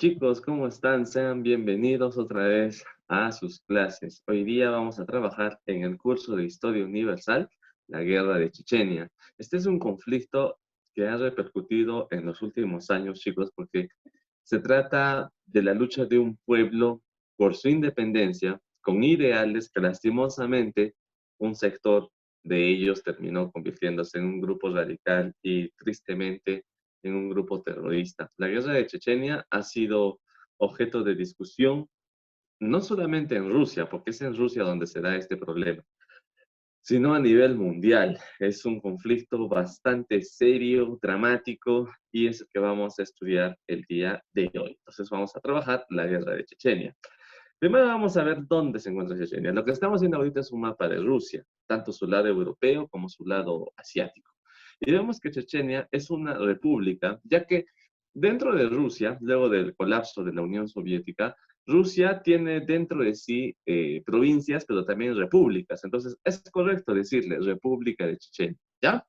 Chicos, ¿cómo están? Sean bienvenidos otra vez a sus clases. Hoy día vamos a trabajar en el curso de Historia Universal, la Guerra de Chechenia. Este es un conflicto que ha repercutido en los últimos años, chicos, porque se trata de la lucha de un pueblo por su independencia, con ideales que lastimosamente un sector de ellos terminó convirtiéndose en un grupo radical y tristemente en un grupo terrorista. La guerra de Chechenia ha sido objeto de discusión no solamente en Rusia, porque es en Rusia donde se da este problema, sino a nivel mundial. Es un conflicto bastante serio, dramático, y es el que vamos a estudiar el día de hoy. Entonces vamos a trabajar la guerra de Chechenia. Primero vamos a ver dónde se encuentra Chechenia. Lo que estamos viendo ahorita es un mapa de Rusia, tanto su lado europeo como su lado asiático. Y vemos que Chechenia es una república, ya que dentro de Rusia, luego del colapso de la Unión Soviética, Rusia tiene dentro de sí provincias, pero también repúblicas. Entonces, es correcto decirle República de Chechenia, ¿ya?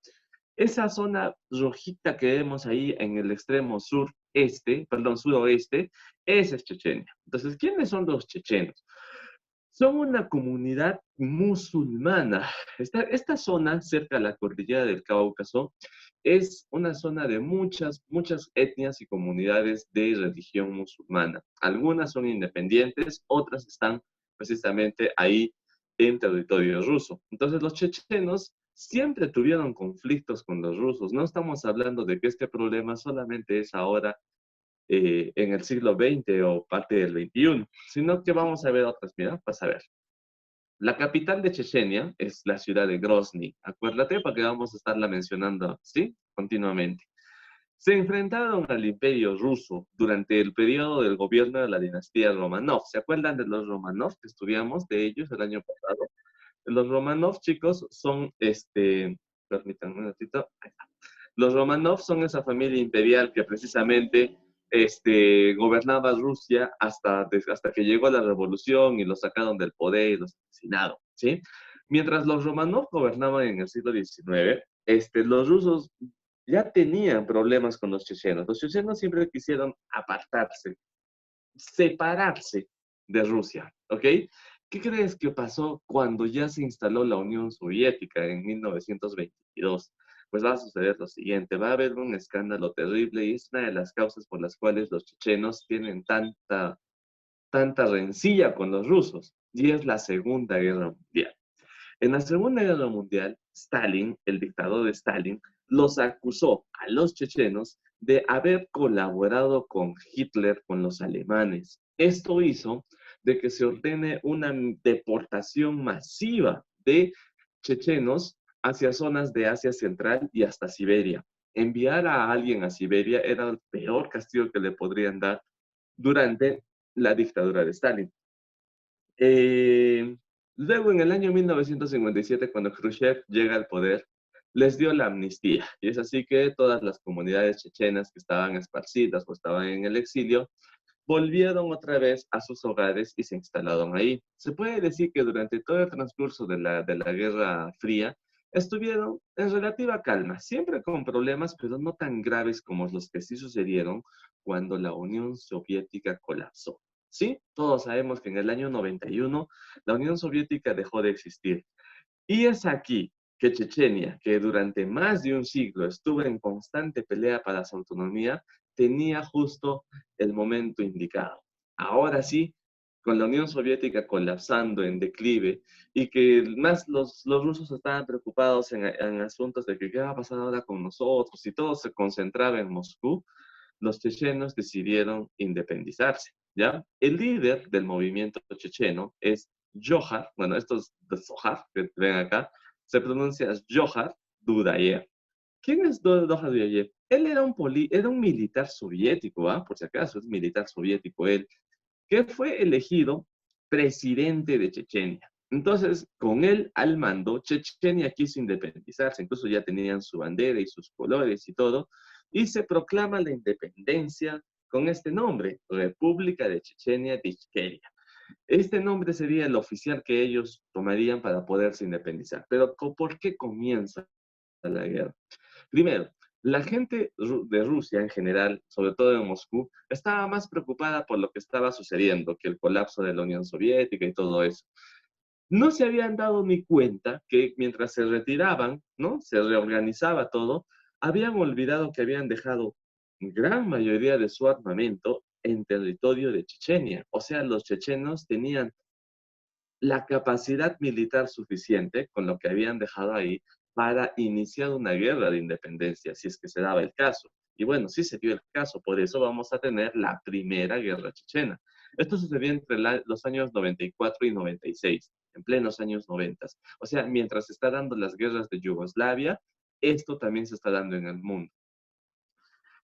Esa zona rojita que vemos ahí en el extremo sureste, perdón, suroeste, esa es Chechenia. Entonces, ¿quiénes son los chechenos? Son una comunidad musulmana. Esta zona, cerca de la cordillera del Cáucaso, es una zona de muchas etnias y comunidades de religión musulmana. Algunas son independientes, otras están precisamente ahí en territorio ruso. Entonces los chechenos siempre tuvieron conflictos con los rusos. No estamos hablando de que este problema solamente es ahora en el siglo XX o parte del XXI, sino que vamos a ver otras. Mira, vas a ver. La capital de Chechenia es la ciudad de Grozny. Acuérdate porque vamos a estarla mencionando, ¿sí? Continuamente. Se enfrentaron al Imperio Ruso durante el periodo del gobierno de la dinastía Romanov. ¿Se acuerdan de los Romanov que estudiamos de ellos el año pasado? Los Romanov, chicos, son, permítanme un ratito. Los Romanov son esa familia imperial que precisamente gobernaba Rusia hasta que llegó la revolución y los sacaron del poder y los asesinaron, ¿sí? Mientras los Romanov gobernaban en el siglo XIX, los rusos ya tenían problemas con los chechenos. Los chechenos siempre quisieron apartarse, separarse de Rusia, ¿ok? ¿Qué crees que pasó cuando ya se instaló la Unión Soviética en 1922? Pues va a suceder lo siguiente, va a haber un escándalo terrible y es una de las causas por las cuales los chechenos tienen tanta rencilla con los rusos, y es la Segunda Guerra Mundial. En la Segunda Guerra Mundial, Stalin, el dictador de Stalin, los acusó a los chechenos de haber colaborado con Hitler, con los alemanes. Esto hizo de que se ordene una deportación masiva de chechenos hacia zonas de Asia Central y hasta Siberia. Enviar a alguien a Siberia era el peor castigo que le podrían dar durante la dictadura de Stalin. Luego, en el año 1957, cuando Khrushchev llega al poder, les dio la amnistía. Y es así que todas las comunidades chechenas que estaban esparcidas o estaban en el exilio, volvieron otra vez a sus hogares y se instalaron ahí. Se puede decir que durante todo el transcurso de la Guerra Fría, estuvieron en relativa calma, siempre con problemas, pero no tan graves como los que sí sucedieron cuando la Unión Soviética colapsó. Sí, todos sabemos que en el año 91 la Unión Soviética dejó de existir. Y es aquí que Chechenia, que durante más de un siglo estuvo en constante pelea para su autonomía, tenía justo el momento indicado. Ahora sí, con la Unión Soviética colapsando en declive y que más los rusos estaban preocupados en asuntos de que qué va a pasar ahora con nosotros y todo se concentraba en Moscú, los chechenos decidieron independizarse, ¿ya? El líder del movimiento checheno es Johar, bueno, estos de Zohar que ven acá, se pronuncia Johar Dudayev. ¿Quién es Johar Dudayev? Él era un militar soviético, ¿ah? Por si acaso, es militar soviético él, que fue elegido presidente de Chechenia. Entonces, con él al mando, Chechenia quiso independizarse, incluso ya tenían su bandera y sus colores y todo, y se proclama la independencia con este nombre, República de Chechenia de Ichkeria. Este nombre sería el oficial que ellos tomarían para poderse independizar. Pero, ¿por qué comienza la guerra? Primero, La gente de Rusia en general, sobre todo en Moscú, estaba más preocupada por lo que estaba sucediendo, que el colapso de la Unión Soviética y todo eso. No se habían dado ni cuenta que mientras se retiraban, ¿no? Se reorganizaba todo, habían olvidado que habían dejado gran mayoría de su armamento en territorio de Chechenia. O sea, los chechenos tenían la capacidad militar suficiente con lo que habían dejado ahí para iniciar una guerra de independencia, si es que se daba el caso. Y bueno, sí se dio el caso, por eso vamos a tener la primera guerra chechena. Esto sucedió entre los años 94 y 96, en plenos años 90. O sea, mientras se está dando las guerras de Yugoslavia, esto también se está dando en el mundo.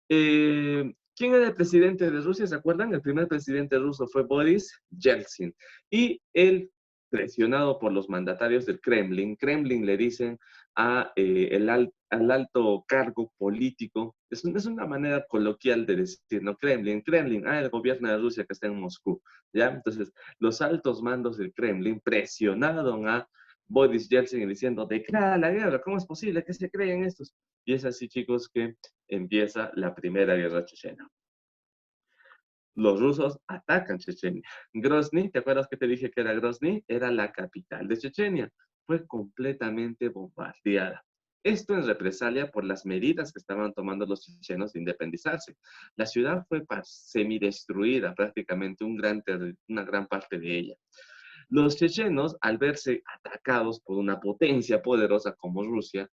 ¿Quién era el presidente de Rusia? ¿Se acuerdan? El primer presidente ruso fue Boris Yeltsin. Y él, presionado por los mandatarios del Kremlin le dicen al alto cargo político, es una manera coloquial de decir, ¿no? Kremlin, el gobierno de Rusia que está en Moscú, ¿ya? Entonces, los altos mandos del Kremlin presionaron a Boris Yeltsin diciendo, declara la guerra, ¿cómo es posible que se creen estos? Y es así, chicos, que empieza la primera guerra chechena. Los rusos atacan Chechenia. Grozny, ¿te acuerdas que te dije que era Grozny? Era la capital de Chechenia. Fue completamente bombardeada. Esto en represalia por las medidas que estaban tomando los chechenos de independizarse. La ciudad fue semidestruida prácticamente una gran parte de ella. Los chechenos, al verse atacados por una potencia poderosa como Rusia,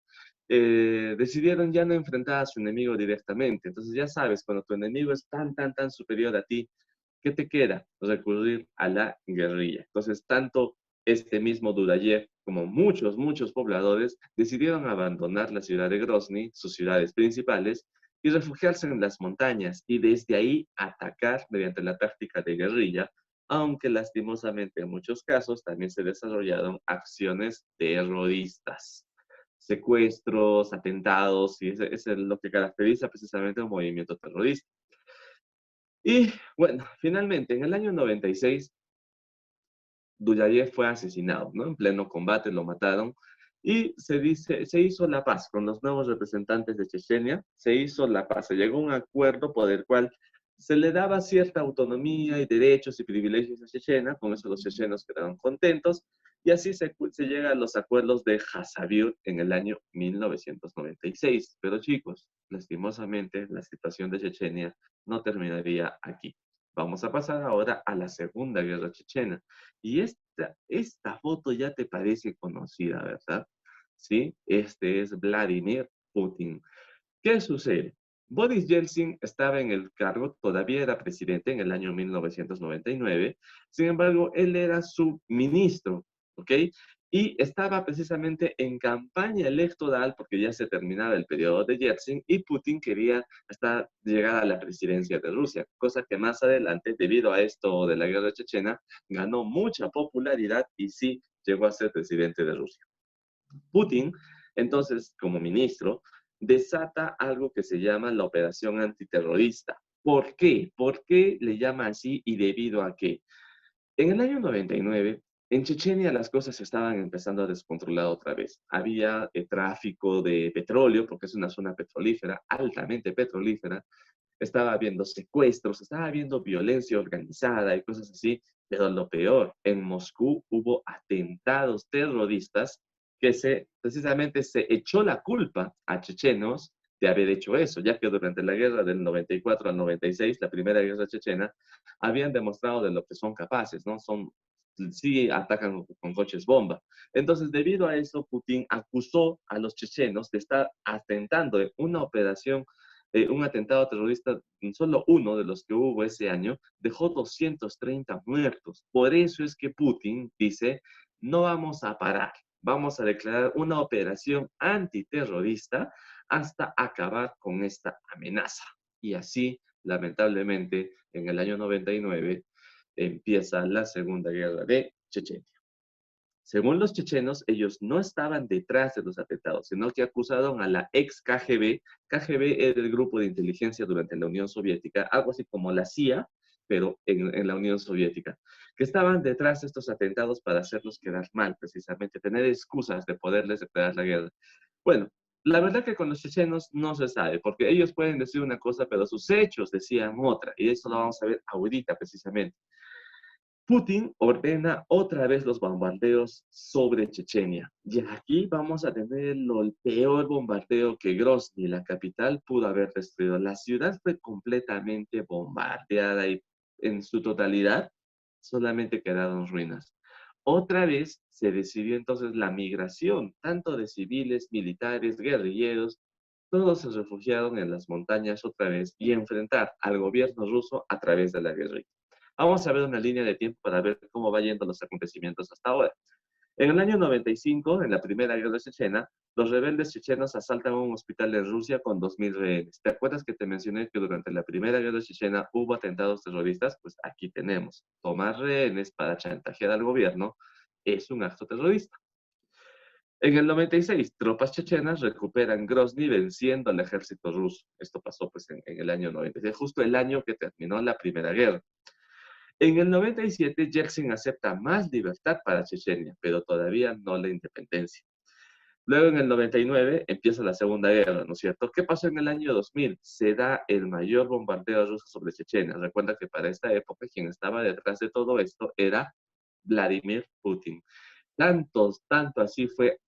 decidieron ya no enfrentar a su enemigo directamente. Entonces ya sabes, cuando tu enemigo es tan superior a ti, ¿qué te queda? Recurrir a la guerrilla. Entonces, tanto este mismo Durayev como muchos pobladores decidieron abandonar la ciudad de Grozny, sus ciudades principales, y refugiarse en las montañas y desde ahí atacar mediante la táctica de guerrilla, aunque lastimosamente en muchos casos también se desarrollaron acciones terroristas, secuestros, atentados, y eso es lo que caracteriza precisamente un movimiento terrorista. Y bueno, finalmente, en el año 96, Durayev fue asesinado, ¿no? En pleno combate lo mataron y se hizo la paz con los nuevos representantes de Chechenia, se hizo la paz, se llegó a un acuerdo por el cual se le daba cierta autonomía y derechos y privilegios a Chechenia, con eso los chechenos quedaron contentos, y así se llega a los acuerdos de Hasavyurt en el año 1996. Pero chicos, lastimosamente la situación de Chechenia no terminaría aquí. Vamos a pasar ahora a la Segunda Guerra Chechena. Y esta foto ya te parece conocida, ¿verdad? Sí, este es Vladimir Putin. ¿Qué sucede? Boris Yeltsin estaba en el cargo, todavía era presidente en el año 1999, sin embargo, él era su ministro, ¿ok? Y estaba precisamente en campaña electoral porque ya se terminaba el periodo de Yeltsin y Putin quería llegar a la presidencia de Rusia, cosa que más adelante, debido a esto de la guerra chechena, ganó mucha popularidad y sí llegó a ser presidente de Rusia. Putin, entonces, como ministro, desata algo que se llama la operación antiterrorista. ¿Por qué? ¿Por qué le llama así y debido a qué? En el año 99, en Chechenia las cosas se estaban empezando a descontrolar otra vez. Había tráfico de petróleo, porque es una zona petrolífera, altamente petrolífera. Estaba habiendo secuestros, estaba habiendo violencia organizada y cosas así. Pero lo peor, en Moscú hubo atentados terroristas que precisamente se echó la culpa a chechenos de haber hecho eso, ya que durante la guerra del 94 al 96, la primera guerra chechena, habían demostrado de lo que son capaces, ¿no? Sí atacan con coches bomba. Entonces, debido a eso, Putin acusó a los chechenos de estar atentando en una operación, un atentado terrorista, solo uno de los que hubo ese año, dejó 230 muertos. Por eso es que Putin dice, no vamos a parar, vamos a declarar una operación antiterrorista hasta acabar con esta amenaza. Y así, lamentablemente, en el año 99 empieza la Segunda Guerra de Chechenia. Según los chechenos, ellos no estaban detrás de los atentados, sino que acusaron a la ex KGB. KGB era el grupo de inteligencia durante la Unión Soviética, algo así como la CIA, pero en la Unión Soviética, que estaban detrás de estos atentados para hacerlos quedar mal, precisamente, tener excusas de poderles declarar la guerra. Bueno, La verdad que con los chechenos no se sabe, porque ellos pueden decir una cosa, pero sus hechos decían otra, y eso lo vamos a ver ahorita precisamente. Putin ordena otra vez los bombardeos sobre Chechenia. Y aquí vamos a tener el peor bombardeo que Grozny, la capital, pudo haber destruido. La ciudad fue completamente bombardeada y en su totalidad solamente quedaron ruinas. Otra vez se decidió entonces la migración, tanto de civiles, militares, guerrilleros, todos se refugiaron en las montañas otra vez y enfrentar al gobierno ruso a través de la guerrilla. Vamos a ver una línea de tiempo para ver cómo va yendo los acontecimientos hasta ahora. En el año 95, en la primera guerra chechena, los rebeldes chechenos asaltan un hospital en Rusia con 2.000 rehenes. ¿Te acuerdas que te mencioné que durante la primera guerra chechena hubo atentados terroristas? Pues aquí tenemos. Tomar rehenes para chantajear al gobierno es un acto terrorista. En el 96, tropas chechenas recuperan Grozny venciendo al ejército ruso. Esto pasó pues en el año 96, justo el año que terminó la primera guerra. En el 97, Yeltsin acepta más libertad para Chechenia, pero todavía no la independencia. Luego, en el 99, empieza la Segunda Guerra, ¿no es cierto? ¿Qué pasó en el año 2000? Se da el mayor bombardeo ruso sobre Chechenia. Recuerda que para esta época quien estaba detrás de todo esto era Vladimir Putin. Tanto así fue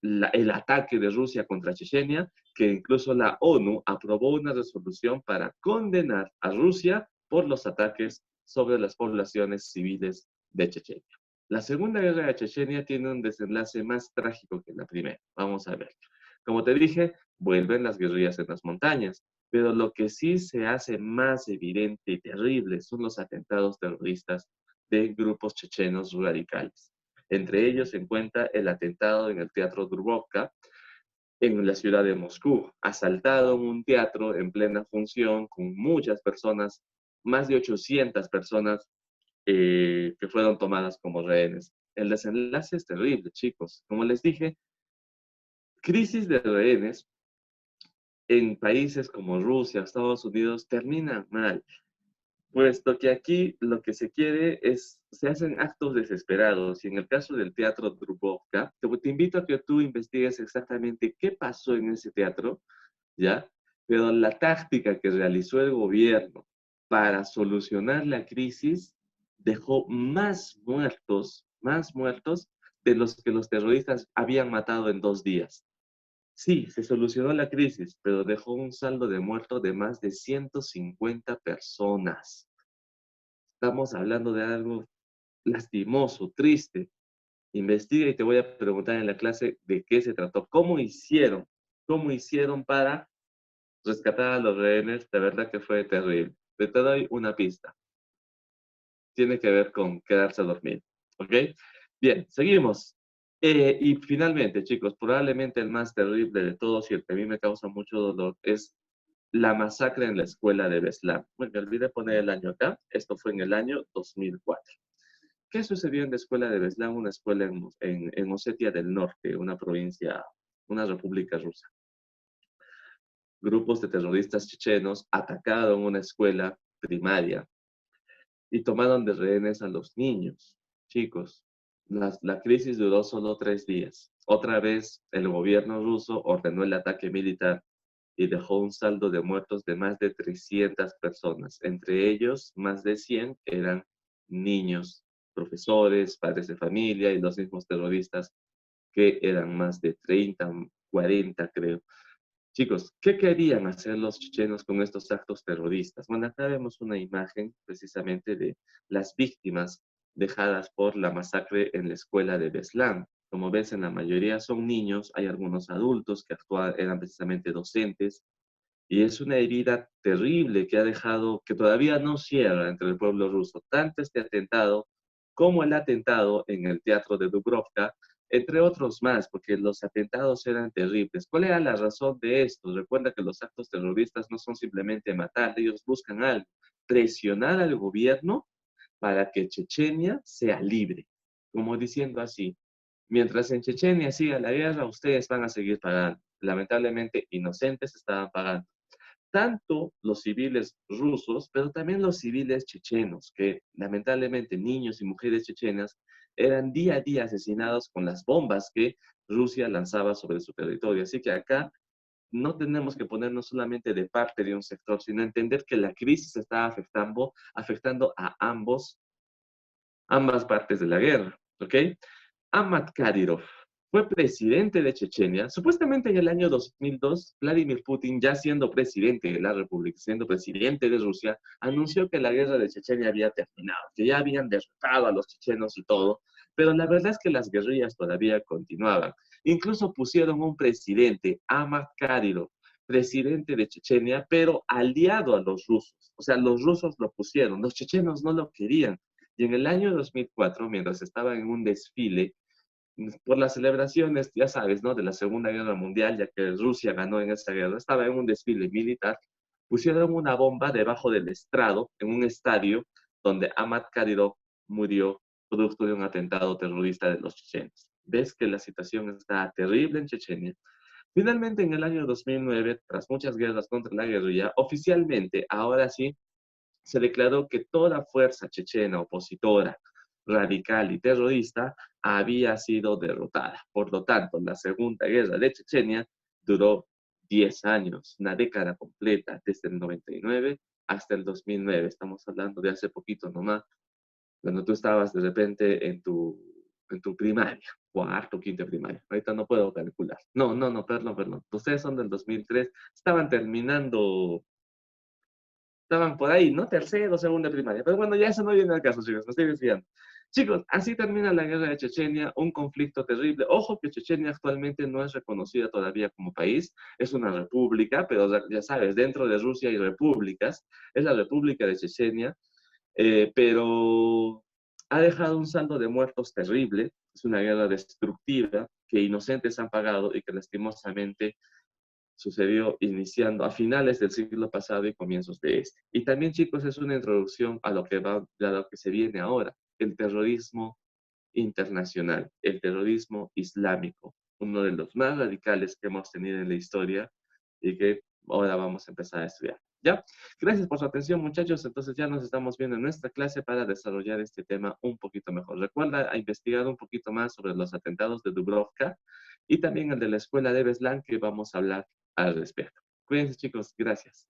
el ataque de Rusia contra Chechenia, que incluso la ONU aprobó una resolución para condenar a Rusia por los ataques sobre las poblaciones civiles de Chechenia. La Segunda Guerra de Chechenia tiene un desenlace más trágico que la primera. Vamos a ver. Como te dije, vuelven las guerrillas en las montañas, pero lo que sí se hace más evidente y terrible son los atentados terroristas de grupos chechenos radicales. Entre ellos se encuentra el atentado en el Teatro Dubrovka, en la ciudad de Moscú. Asaltado un teatro en plena función con muchas personas, más de 800 personas que fueron tomadas como rehenes. El desenlace es terrible, chicos. Como les dije, crisis de rehenes en países como Rusia, Estados Unidos, terminan mal. Puesto que aquí lo que se quiere es, se hacen actos desesperados. Y en el caso del teatro Dubrovka, te invito a que tú investigues exactamente qué pasó en ese teatro, ¿ya? Pero la táctica que realizó el gobierno para solucionar la crisis dejó más muertos de los que los terroristas habían matado en 2 días. Sí, se solucionó la crisis, pero dejó un saldo de muertos de más de 150 personas. Estamos hablando de algo lastimoso, triste. Investiga y te voy a preguntar en la clase de qué se trató, cómo hicieron para rescatar a los rehenes. De verdad que fue terrible. Te doy una pista. Tiene que ver con quedarse a dormir. ¿Ok? Bien, seguimos. Y finalmente, chicos, probablemente el más terrible de todos y el que a mí me causa mucho dolor es la masacre en la escuela de Beslan. Bueno, me olvidé poner el año acá. Esto fue en el año 2004. ¿Qué sucedió en la escuela de Beslan? Una escuela en Osetia del Norte, una provincia, una república rusa. Grupos de terroristas chechenos atacaron una escuela primaria y tomaron de rehenes a los niños. Chicos, la crisis duró solo 3 días. Otra vez, el gobierno ruso ordenó el ataque militar y dejó un saldo de muertos de más de 300 personas. Entre ellos, más de 100 eran niños, profesores, padres de familia y los mismos terroristas, que eran más de 30, 40, creo. Chicos, ¿qué querían hacer los chechenos con estos actos terroristas? Bueno, acá vemos una imagen precisamente de las víctimas dejadas por la masacre en la escuela de Beslan. Como ves, en la mayoría son niños, hay algunos adultos que eran precisamente docentes, y es una herida terrible que ha dejado, que todavía no cierra entre el pueblo ruso, tanto este atentado como el atentado en el teatro de Dubrovka, entre otros más, porque los atentados eran terribles. ¿Cuál era la razón de esto? Recuerda que los actos terroristas no son simplemente matar, ellos buscan algo, presionar al gobierno para que Chechenia sea libre, como diciendo así, mientras en Chechenia siga la guerra, ustedes van a seguir pagando. Lamentablemente, inocentes estaban pagando tanto los civiles rusos, pero también los civiles chechenos, que lamentablemente niños y mujeres chechenas eran día a día asesinados con las bombas que Rusia lanzaba sobre su territorio. Así que acá no tenemos que ponernos solamente de parte de un sector, sino entender que la crisis está afectando a ambas partes de la guerra, ¿ok? Ahmad Kadyrov fue presidente de Chechenia. Supuestamente en el año 2002, Vladimir Putin, ya siendo presidente de la República, siendo presidente de Rusia, anunció que la guerra de Chechenia había terminado, que ya habían derrotado a los chechenos y todo, pero la verdad es que las guerrillas todavía continuaban. Incluso pusieron un presidente, Ahmad Kadyrov, presidente de Chechenia, pero aliado a los rusos. O sea, los rusos lo pusieron, los chechenos no lo querían. Y en el año 2004, mientras estaba en un desfile, por las celebraciones, ya sabes, ¿no? De la Segunda Guerra Mundial, ya que Rusia ganó en esa guerra, estaba en un desfile militar, pusieron una bomba debajo del estrado, en un estadio, donde Ahmad Kadyrov murió producto de un atentado terrorista de los chechenos. Ves que la situación está terrible en Chechenia. Finalmente, en el año 2009, tras muchas guerras contra la guerrilla, oficialmente, ahora sí, se declaró que toda fuerza chechena opositora, radical y terrorista había sido derrotada. Por lo tanto, la Segunda Guerra de Chechenia duró 10 años, una década completa, desde el 99 hasta el 2009. Estamos hablando de hace poquito nomás, cuando tú estabas de repente en tu primaria, cuarto, quinto primaria. Ahorita no puedo calcular. No, perdón. Ustedes son del 2003, estaban terminando, estaban por ahí, ¿no? Tercero, segundo de primaria. Pero bueno, ya eso no viene al caso, chicos, me estoy desviando. Chicos, así termina la guerra de Chechenia, un conflicto terrible. Ojo que Chechenia actualmente no es reconocida todavía como país, es una república, pero ya sabes, dentro de Rusia hay repúblicas, es la República de Chechenia, pero ha dejado un saldo de muertos terrible, es una guerra destructiva que inocentes han pagado y que lastimosamente sucedió iniciando a finales del siglo pasado y comienzos de este. Y también, chicos, es una introducción a lo que a lo que se viene ahora, el terrorismo internacional, el terrorismo islámico, uno de los más radicales que hemos tenido en la historia y que ahora vamos a empezar a estudiar. ¿Ya? Gracias por su atención, muchachos. Entonces ya nos estamos viendo en nuestra clase para desarrollar este tema un poquito mejor. Recuerda a investigar un poquito más sobre los atentados de Dubrovka y también el de la escuela de Beslan, que vamos a hablar al respecto. Cuídense, chicos. Gracias.